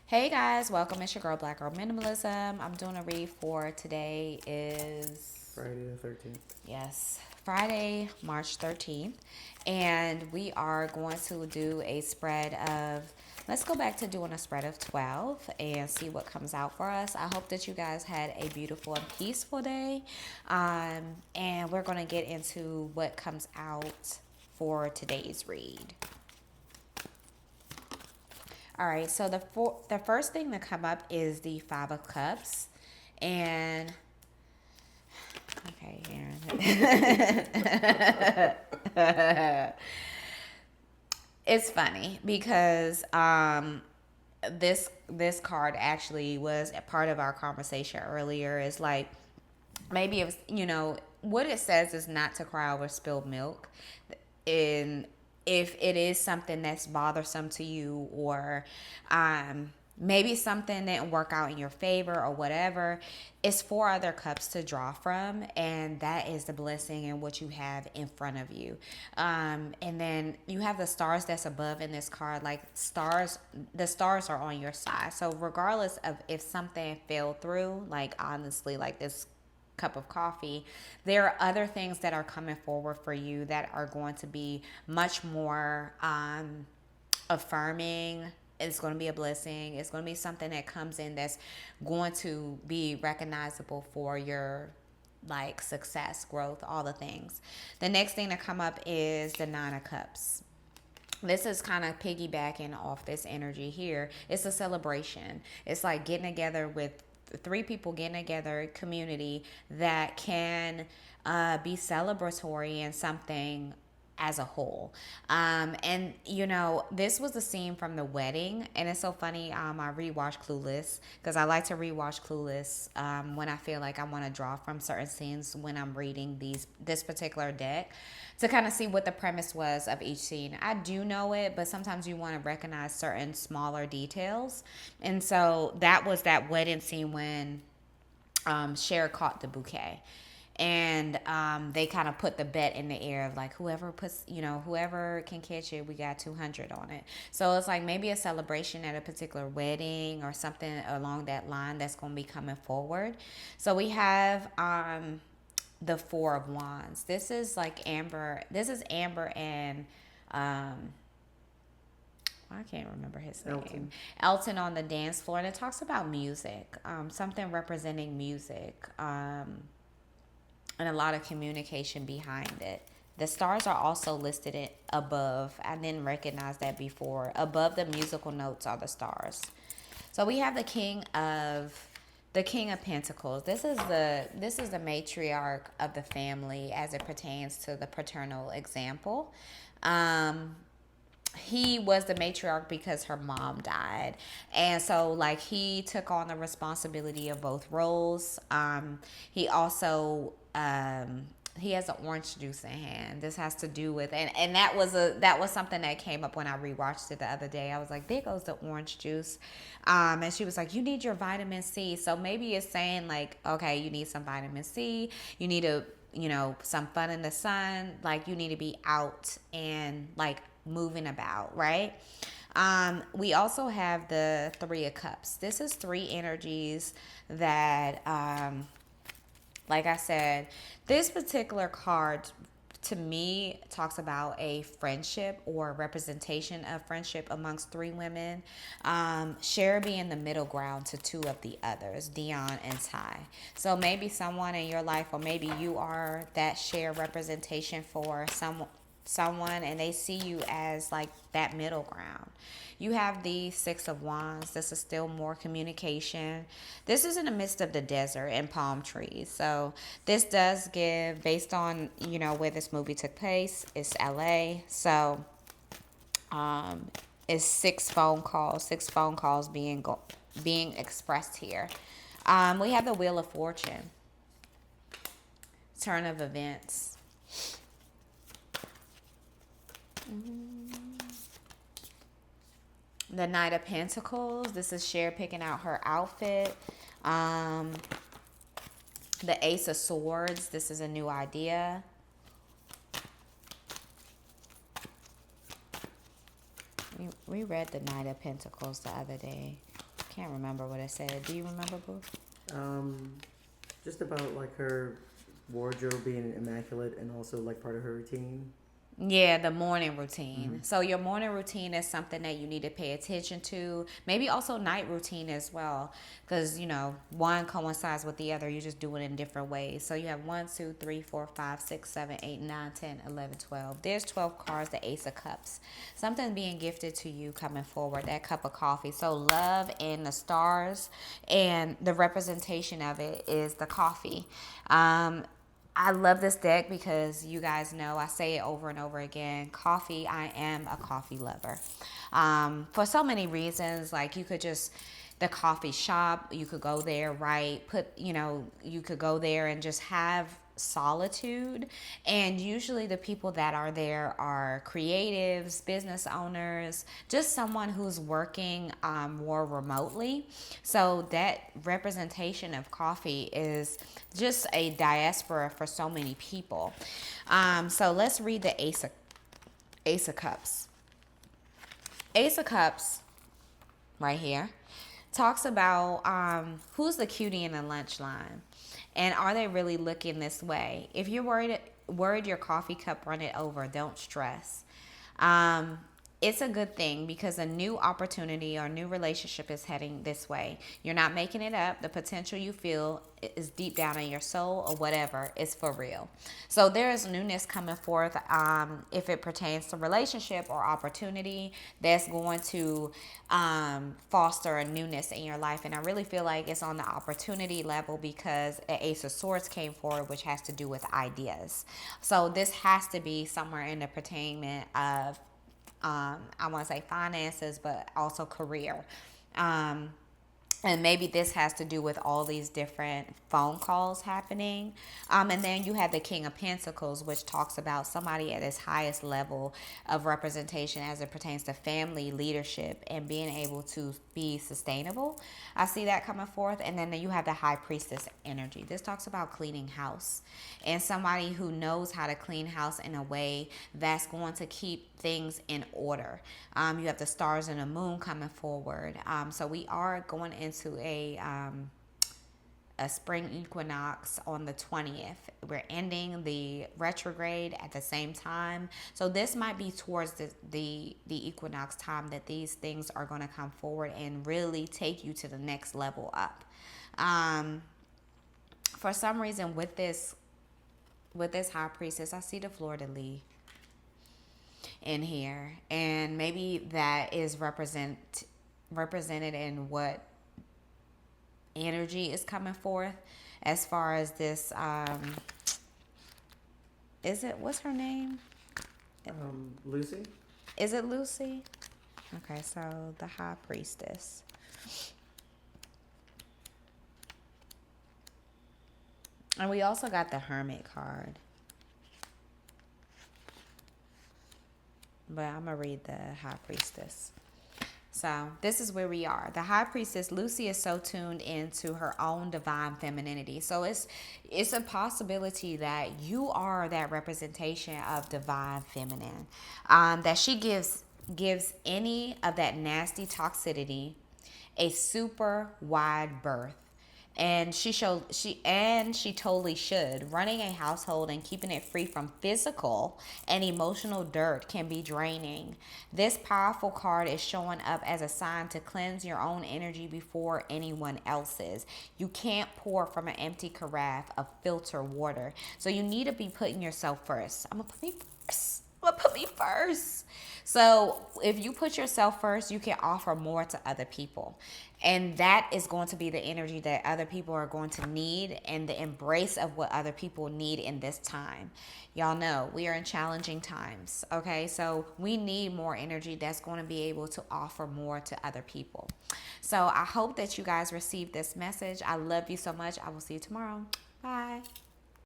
Hey guys, welcome. It's your girl, Black Girl Minimalism. I'm doing a read for today is Friday the 13th. yes, Friday, March 13th, and we are going to do a spread of. Let's go back to doing a spread of 12 and see what comes out for us. I hope that you guys had a beautiful and peaceful day. And we're going to get into what comes out for today's read. All right, so the first thing to come up is the Five of Cups, and okay, Aaron. It's funny because this card actually was a part of our conversation earlier. Is like maybe it's what it says is not to cry over spilled milk, in if it is something that's bothersome to you, or maybe something didn't work out in your favor or whatever, it's four other cups to draw from, and that is the blessing and what you have in front of you. And then you have the stars that's above in this card. Like stars, the stars are on your side, so regardless of if something fell through, like honestly, like this cup of coffee, there are other things that are coming forward for you that are going to be much more affirming. It's going to be a blessing. It's going to be something that comes in that's going to be recognizable for your like success, growth, all the things. The next thing to come up is the Nine of Cups. This is kind of piggybacking off this energy here. It's a celebration. It's like getting together with three people, getting together, community that can be celebratory in something as a whole. And this was a scene from the wedding, and it's so funny. I rewatched Clueless because I like to rewatch Clueless when I feel like I want to draw from certain scenes when I'm reading this particular deck to kind of see what the premise was of each scene. I do know it, but sometimes you want to recognize certain smaller details, and so that was that wedding scene when Cher caught the bouquet. And they kind of put the bet in the air of like whoever can catch it, we got 200 on it. So it's like maybe a celebration at a particular wedding or something along that line that's going to be coming forward. So we have the Four of Wands. This is like Amber. This is Amber and I can't remember his name. Elton on the dance floor, and it talks about music, something representing music, and a lot of communication behind it. The stars are also listed above. I didn't recognize that before. Above the musical notes are the stars. So we have the King of Pentacles. This is the matriarch of the family as it pertains to the paternal example. He was the matriarch because her mom died, and so like he took on the responsibility of both roles. He also he has an orange juice in hand. This has to do with, and that was something that came up when I rewatched it the other day. I was like, there goes the orange juice. And she was like, you need your vitamin C. So maybe it's saying like, okay, you need some vitamin C, you need some fun in the sun, like you need to be out and like moving about, right? We also have the Three of Cups. This is three energies that, like I said, this particular card to me talks about a friendship or representation of friendship amongst three women. Cher being the middle ground to two of the others, Dion and Ty. So maybe someone in your life, or maybe you are that Cher representation for someone, and they see you as like that middle ground. You have the Six of Wands. This is still more communication. This is in the midst of the desert and palm trees. So this does give, based on where this movie took place, it's LA. So it's six phone calls being expressed here. We have the Wheel of Fortune, turn of events. The Knight of Pentacles. This is Cher picking out her outfit. The Ace of Swords. This is a new idea. We read the Knight of Pentacles the other day. can't remember what it said. Do you remember, Boo? Um, just about like her wardrobe being immaculate and also like part of her routine. Yeah, the morning routine. So your morning routine is something that you need to pay attention to. Maybe also night routine as well, because one coincides with the other. You just do it in different ways. So you have 1, 2, 3, 4, 5, 6, 7, 8, 9, 10, 11, 12. There's 12 cards, the Ace of Cups. Something being gifted to you coming forward, that cup of coffee. So love and the stars and the representation of it is the coffee. I love this deck because you guys know I say it over and over again. Coffee, I am a coffee lover. For so many reasons, like you could just the coffee shop, you could go there, right? You could go there and just have solitude. And usually the people that are there are creatives, business owners, just someone who's working more remotely. So that representation of coffee is just a diaspora for so many people. So let's read the Ace of Cups. Ace of Cups right here talks about who's the cutie in the lunch line, and are they really looking this way? If you're worried your coffee cup run it over, don't stress. Um, it's a good thing because a new opportunity or new relationship is heading this way. You're not making it up. The potential you feel is deep down in your soul or whatever is for real. So there is newness coming forth if it pertains to relationship or opportunity that's going to foster a newness in your life. And I really feel like it's on the opportunity level because an Ace of Swords came forward, which has to do with ideas. So this has to be somewhere in the pertainment of I want to say finances, but also career. And maybe this has to do with all these different phone calls happening. And then you have the King of Pentacles, which talks about somebody at its highest level of representation as it pertains to family, leadership, and being able to be sustainable. I see that coming forth. And then you have the High Priestess energy. This talks about cleaning house and somebody who knows how to clean house in a way that's going to keep things in order. You have the stars and the moon coming forward. So we are going into a spring equinox on the 20th. We're ending the retrograde at the same time. So this might be towards the equinox time that these things are going to come forward and really take you to the next level up. For some reason with this High Priestess, I see the fleur-de-lis in here, and maybe that is represented in what energy is coming forth as far as this what's her name? Lucy. Is it Lucy? Okay, so the High Priestess. And we also got the Hermit card. But I'm going to read the High Priestess. So this is where we are. The High Priestess, Lucy, is so tuned into her own divine femininity. So it's a possibility that you are that representation of divine feminine. That she gives any of that nasty toxicity a super wide berth. And she totally should. Running a household and keeping it free from physical and emotional dirt can be draining. This powerful card is showing up as a sign to cleanse your own energy before anyone else's. You can't pour from an empty carafe of filtered water. So you need to be putting yourself first. I'm gonna put me first. So if you put yourself first, you can offer more to other people. And that is going to be the energy that other people are going to need, and the embrace of what other people need in this time. Y'all know we are in challenging times, okay? So we need more energy that's going to be able to offer more to other people. So I hope that you guys received this message. I love you so much. I will see you tomorrow. Bye.